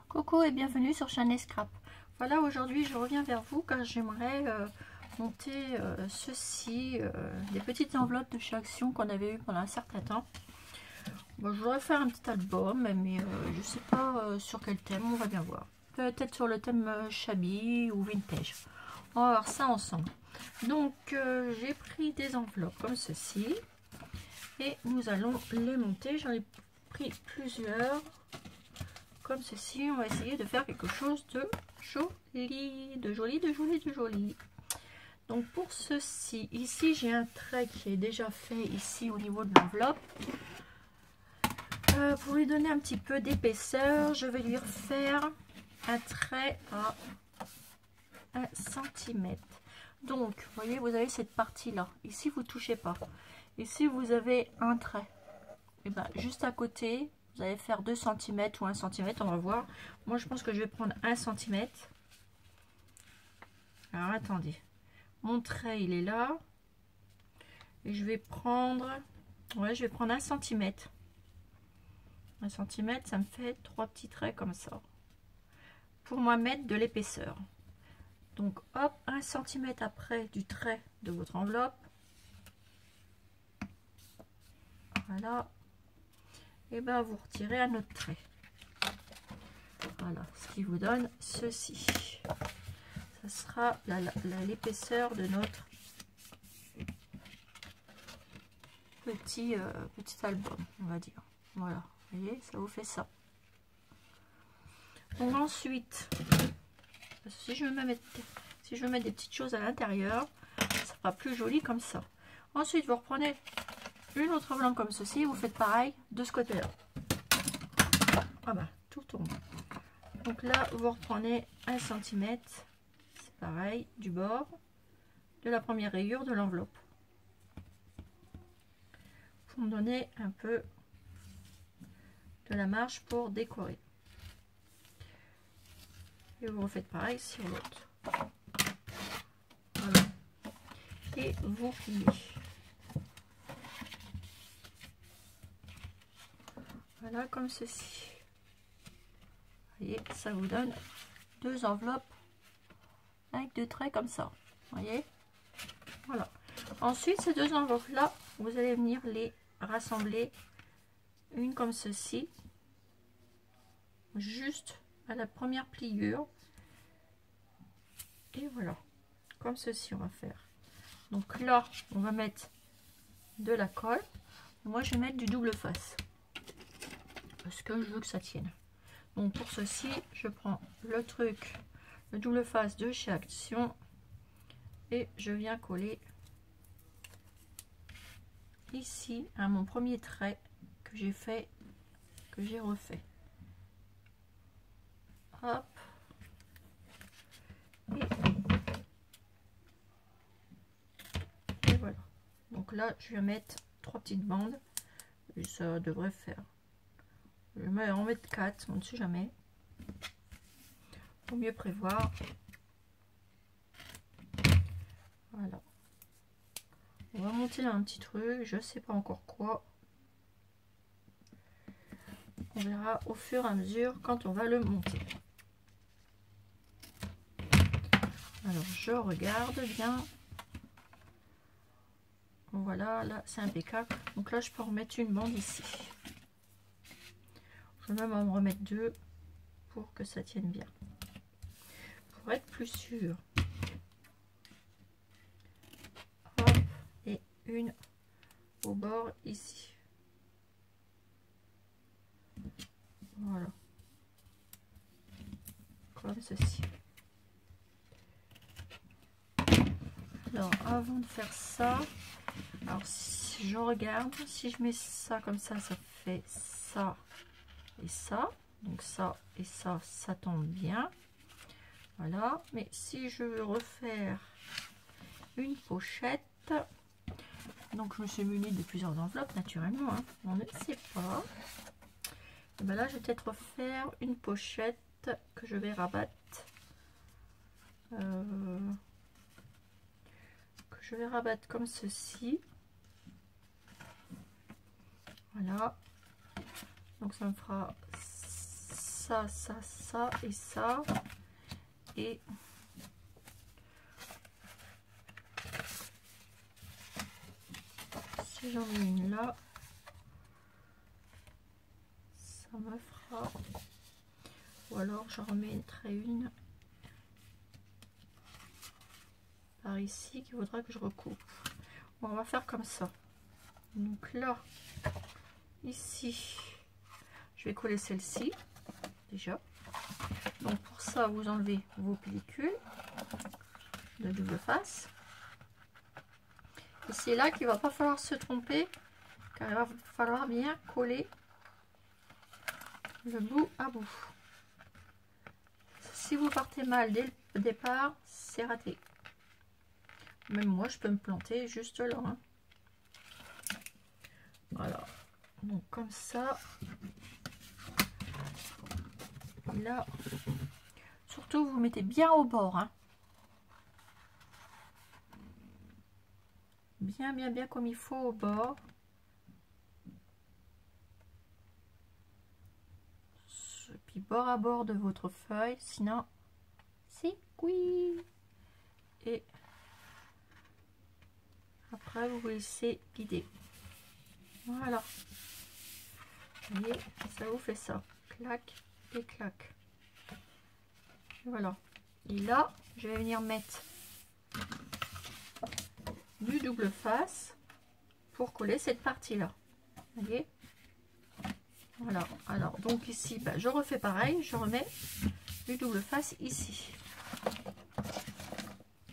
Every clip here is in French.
Coucou et bienvenue sur Chanel Scrap. Voilà, aujourd'hui je reviens vers vous car j'aimerais monter ceci, des petites enveloppes de chez Action qu'on avait eu pendant un certain temps. Bon, je voudrais faire un petit album, mais je sais pas sur quel thème, on va bien voir. Peut-être sur le thème shabby ou vintage. On va voir ça ensemble. Donc j'ai pris des enveloppes comme ceci et nous allons les monter. J'en ai pris plusieurs. Comme ceci, on va essayer de faire quelque chose de joli, de joli. Donc pour ceci, ici j'ai un trait qui est déjà fait ici au niveau de l'enveloppe. Pour lui donner un petit peu d'épaisseur, je vais lui refaire un trait à 1 cm. Donc, vous voyez, vous avez cette partie-là. Ici, vous ne touchez pas. Ici, vous avez un trait. Et bien, juste à côté, vous allez faire 2 cm ou 1 cm, on va voir. Moi, je pense que je vais prendre 1 cm. Alors, attendez. Mon trait, il est là. Et je vais prendre... Ouais, je vais prendre 1 cm. 1 cm, ça me fait 3 petits traits comme ça. Pour moi, mettre de l'épaisseur. Donc, hop, 1 cm après du trait de votre enveloppe. Voilà. Et bien, vous retirez un autre trait. Voilà, ce qui vous donne ceci. Ça sera l'épaisseur de notre petit album, on va dire. Voilà, vous voyez, ça vous fait ça. Donc ensuite, si je veux mettre des petites choses à l'intérieur, ça sera plus joli comme ça. Ensuite, vous reprenez une autre enveloppe comme ceci, vous faites pareil de ce côté-là. Ah bah, tout tombe. Donc là, vous reprenez 1 cm, c'est pareil, du bord de la première rayure de l'enveloppe. Pour me donner un peu de la marge pour décorer. Et vous refaites pareil sur l'autre. Voilà. Et vous pliez. Voilà, comme ceci. Vous voyez, ça vous donne 2 enveloppes avec 2 traits comme ça. Vous voyez, voilà. Ensuite, ces 2 enveloppes là, vous allez venir les rassembler, une comme ceci, juste à la première pliure. Et voilà, comme ceci on va faire. Donc là, on va mettre de la colle. Moi, je vais mettre du double face parce que je veux que ça tienne. Donc pour ceci, je prends le double face de chez Action et je viens coller ici à mon premier trait que j'ai fait, que j'ai refait. Hop. Et voilà. Donc là, je vais mettre 3 petites bandes et ça devrait faire. Je vais en mettre 4, on ne sait jamais. Faut mieux prévoir. Voilà. On va monter un petit truc, je sais pas encore quoi. On verra au fur et à mesure quand on va le monter. Alors je regarde bien. Voilà, là c'est impeccable. Donc là je peux remettre une bande ici. Je vais même en remettre 2 pour que ça tienne bien. Pour être plus sûr. Hop, et une au bord ici. Voilà. Comme ceci. Alors avant de faire ça, alors si je regarde, si je mets ça comme ça, ça fait ça et ça. Donc ça et ça, ça tombe bien. Voilà. Mais si je veux refaire une pochette, donc je me suis munie de plusieurs enveloppes naturellement, hein, on ne sait pas. Et ben là je vais peut-être refaire une pochette que je vais rabattre. Comme ceci. Voilà. Donc ça me fera ça, ça, ça et ça. Et si j'en mets une là, ça me fera. Ou alors je remettrai une par ici qu'il faudra que je recoupe. Bon, on va faire comme ça. Donc là, ici, je vais coller celle-ci déjà. Donc pour ça, vous enlevez vos pellicules de double face. Et c'est là qu'il va pas falloir se tromper, car il va falloir bien coller le bout à bout. Si vous partez mal dès le départ, c'est raté. Même moi, je peux me planter juste là. Hein. Voilà. Donc comme ça. Et là, surtout vous mettez bien au bord. Hein. Bien, bien, bien comme il faut au bord. Puis bord à bord de votre feuille, sinon c'est cuit. Et après vous laissez guider. Voilà. Vous voyez, ça vous fait ça. Clac et clac. Voilà. Et là, je vais venir mettre du double face pour coller cette partie là. Vous voyez. Voilà. Alors donc ici, bah, je refais pareil. Je remets du double face ici.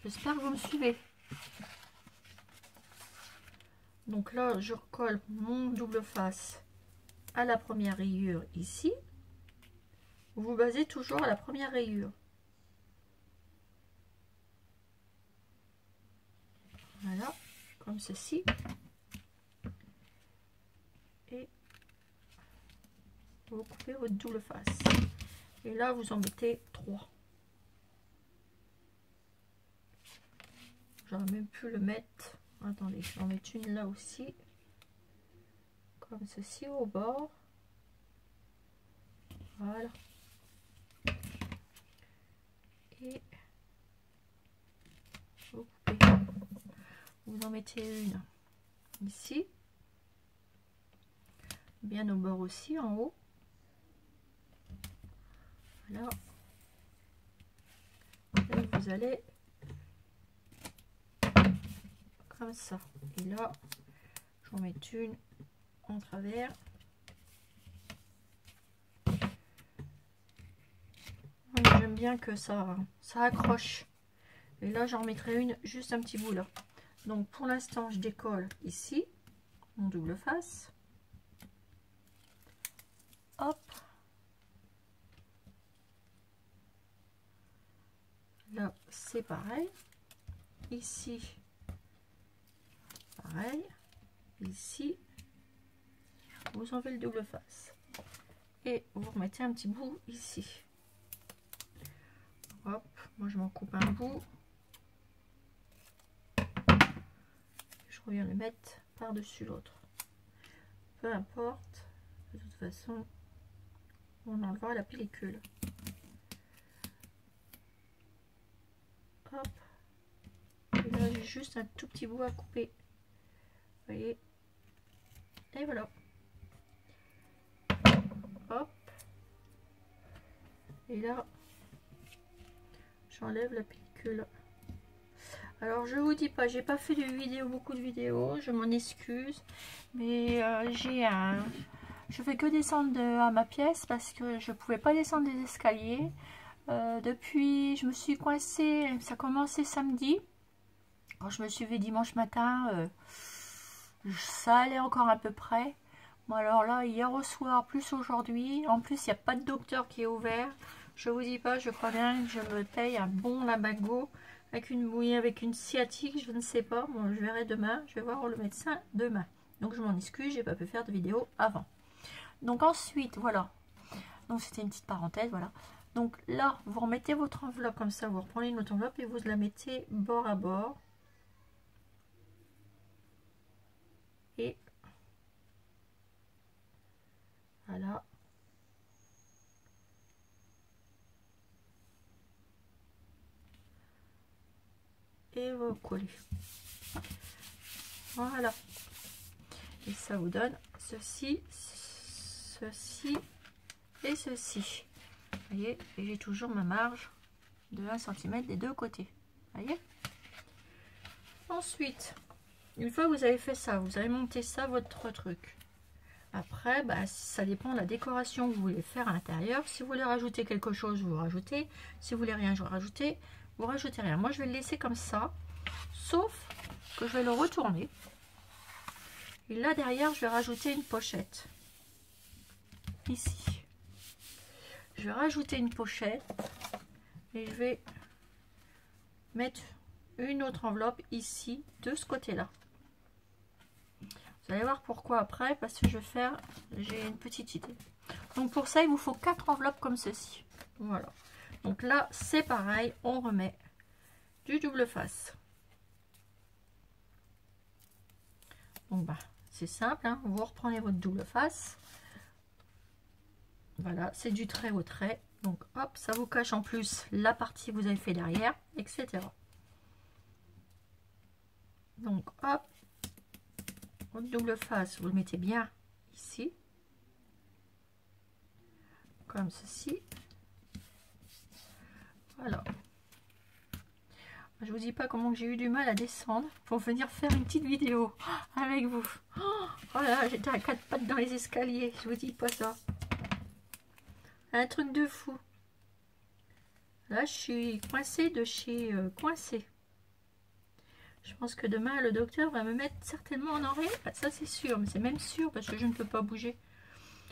J'espère que vous me suivez. Donc là, je recolle mon double face à la première rayure ici. Vous vous basez toujours à la première rayure. Voilà, comme ceci. Et vous coupez votre double face. Et là, vous en mettez 3. J'aurais même pu le mettre. Attendez, je vais en mettre une là aussi. Comme ceci au bord. Voilà. Et vous coupez. Vous en mettez une ici. Bien au bord aussi, en haut. Voilà. Et vous allez comme ça. Et là, j'en mets une en travers. J'aime bien que ça accroche. Et là, j'en mettrai une juste un petit bout là. Donc pour l'instant, je décolle ici mon double face. Hop. Là, c'est pareil. Ici, pareil. Ici, vous enlevez le double face. Et vous remettez un petit bout ici. Hop, moi je m'en coupe un bout. Je reviens le mettre par-dessus l'autre. Peu importe, de toute façon, on enlèvera la pellicule. Hop. Et là, j'ai juste un tout petit bout à couper. Vous voyez. Et voilà. Hop. Et là, j'enlève la pellicule. Alors je vous dis pas, j'ai pas fait de vidéo, beaucoup de vidéos, je m'en excuse, mais je fais que descendre à ma pièce parce que je pouvais pas descendre des escaliers. Depuis, je me suis coincée, ça a commencé samedi, quand je me suis levée dimanche matin, ça allait encore à peu près. Bon alors là, hier au soir, plus aujourd'hui, en plus il n'y a pas de docteur qui est ouvert. Je vous dis pas, je crois bien que je me paye un bon lumbago avec une bouillie, avec une sciatique, je ne sais pas. Bon, je verrai demain, je vais voir le médecin demain. Donc je m'en excuse, j'ai pas pu faire de vidéo avant. Donc ensuite, voilà. Donc c'était une petite parenthèse, voilà. Donc là, vous remettez votre enveloppe comme ça, vous reprenez une autre enveloppe et vous la mettez bord à bord. Et voilà. et vous collez. Voilà. Et ça vous donne ceci, ceci et ceci. Vous voyez, et j'ai toujours ma marge de 1 cm des deux côtés. Vous voyez. Ensuite, une fois que vous avez fait ça, vous avez monté ça, votre truc. Après, bah, ça dépend de la décoration que vous voulez faire à l'intérieur. Si vous voulez rajouter quelque chose, vous rajoutez. Si vous voulez rien rajouter, vous rajoutez rien. Moi, je vais le laisser comme ça, sauf que je vais le retourner. Et là, derrière, je vais rajouter une pochette. Ici. Je vais rajouter une pochette et je vais mettre une autre enveloppe ici, de ce côté-là. Vous allez voir pourquoi après, parce que je vais faire, j'ai une petite idée. Donc pour ça, il vous faut 4 enveloppes comme ceci. Voilà. Donc là, c'est pareil, on remet du double face. Donc bah, c'est simple, hein. Vous reprenez votre double face. Voilà, c'est du trait au trait. Donc hop, ça vous cache en plus la partie que vous avez fait derrière, etc. Donc hop, votre double face, vous le mettez bien ici, comme ceci. Voilà. Je vous dis pas comment j'ai eu du mal à descendre pour venir faire une petite vidéo avec vous. Voilà, j'étais à 4 pattes dans les escaliers, je vous dis pas ça. Un truc de fou. Là, je suis coincée de chez coincée. Je pense que demain, le docteur va me mettre certainement en arrêt. Ça, c'est sûr, mais c'est même sûr parce que je ne peux pas bouger.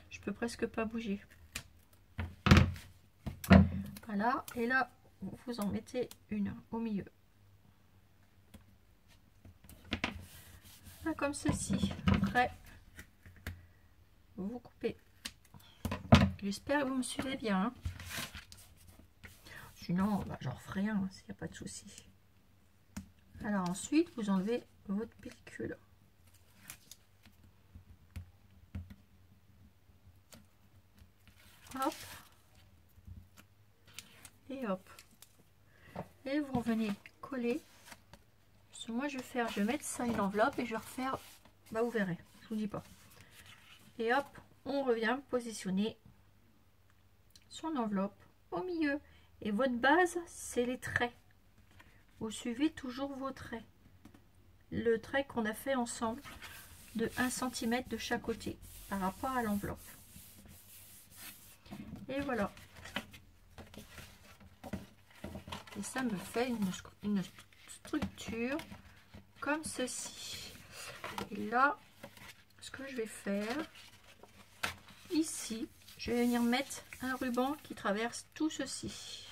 Je peux presque pas bouger. Voilà, et là, vous en mettez une au milieu. Là, comme ceci. Après, vous coupez. J'espère que vous me suivez bien. Hein. Sinon, bah, j'en referai un, s'il n'y a pas de souci. Alors ensuite, vous enlevez votre pellicule. Hop. Et hop. Et vous revenez coller. Parce que moi, je vais mettre ça une enveloppe et je vais refaire, bah vous verrez, je vous dis pas. Et hop, on revient positionner son enveloppe au milieu. Et votre base, c'est les traits. Vous suivez toujours vos traits. Le trait qu'on a fait ensemble de 1 cm de chaque côté par rapport à l'enveloppe. Et voilà. Et ça me fait une structure comme ceci. Et là, ce que je vais faire, ici, je vais venir mettre un ruban qui traverse tout ceci.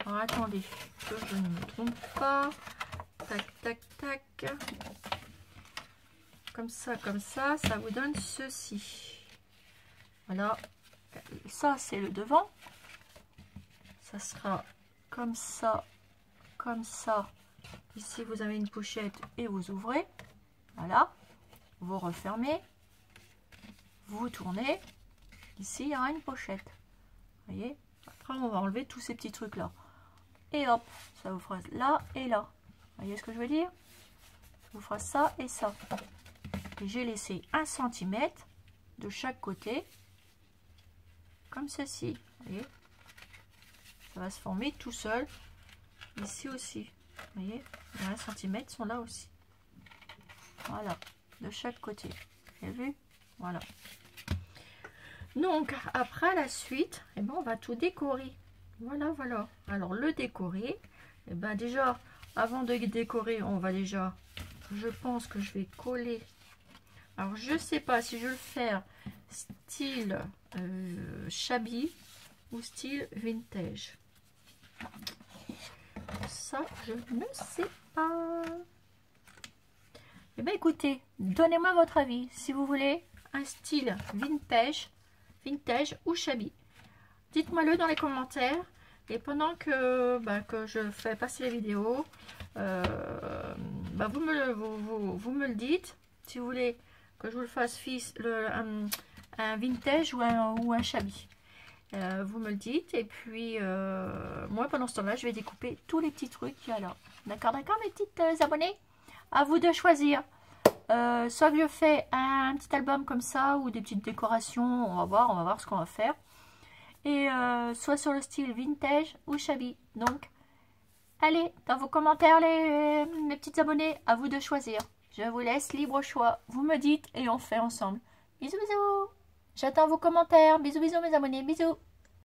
Alors attendez, que je ne me trompe pas. Tac, tac, tac. Comme ça, ça vous donne ceci. Voilà. Ça, c'est le devant. Ça sera comme ça, comme ça. Ici, vous avez une pochette et vous ouvrez. Voilà. Vous refermez. Vous tournez. Ici, il y aura une pochette. Vous voyez? Après, on va enlever tous ces petits trucs-là. Et hop, ça vous fera là et là. Vous voyez ce que je veux dire? Ça vous fera ça et ça. Et j'ai laissé 1 cm de chaque côté. Comme ceci. Vous voyez? Ça va se former tout seul. Ici aussi. Vous voyez? Les 1 cm sont là aussi. Voilà. De chaque côté. Vous avez vu? Voilà. Donc, après la suite, eh ben, on va tout décorer. Voilà, voilà. Alors, le décorer, eh ben, déjà, avant de décorer, on va déjà, je pense que je vais coller. Alors, je sais pas si je vais le faire style shabby ou style vintage. Ça, je ne sais pas. Eh bien, écoutez, donnez-moi votre avis. Si vous voulez un style vintage ou shabby, dites-moi-le dans les commentaires. Et pendant que je fais passer les vidéos, vous me le dites. Si vous voulez que je vous le fasse un vintage ou un shabby. Vous me le dites. Et puis, moi, pendant ce temps-là, je vais découper tous les petits trucs qu'il y a là. D'accord, d'accord, mes petites abonnées? À vous de choisir. Soit je fais un petit album comme ça, ou des petites décorations. On va voir ce qu'on va faire. Et soit sur le style vintage ou shabby. Donc, allez, dans vos commentaires, les petites abonnées, à vous de choisir. Je vous laisse libre choix. Vous me dites et on fait ensemble. Bisous, bisous. J'attends vos commentaires. Bisous, bisous, mes abonnés. Bisous.